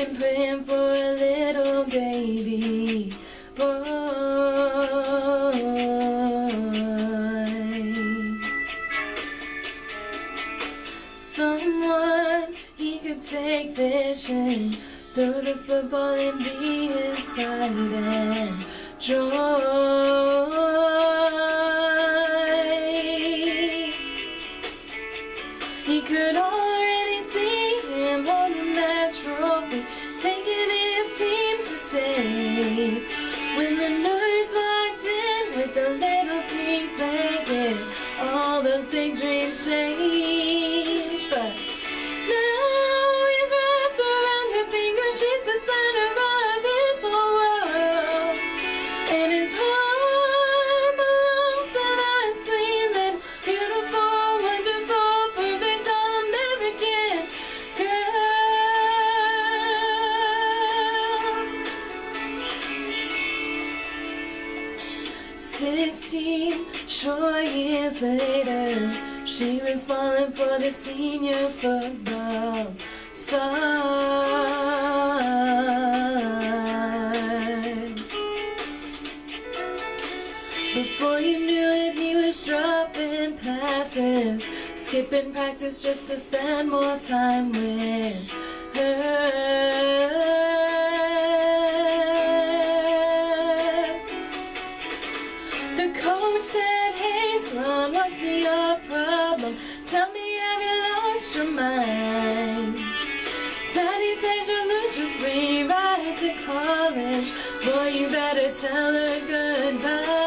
I'm praying for a little baby boy. Someone he could take vision, throw the football and be his pride and joy. He could already see him holding that trophy, taking his team to state. When the nurse walked in with a little pink blanket, all those big dreams changed. But now he's wrapped around her finger, she's the center of his whole world. And his heart belongs to that sweet little, beautiful, wonderful, perfect American girl. 16 short years later, she was falling for the senior football star. Before you knew it, he was dropping passes, skipping practice just to spend more time with her. The coach said, "Hey son, what's your problem? Tell me, have you lost your mind?" Daddy said you'll lose your free ride to college. Boy, you better tell her goodbye.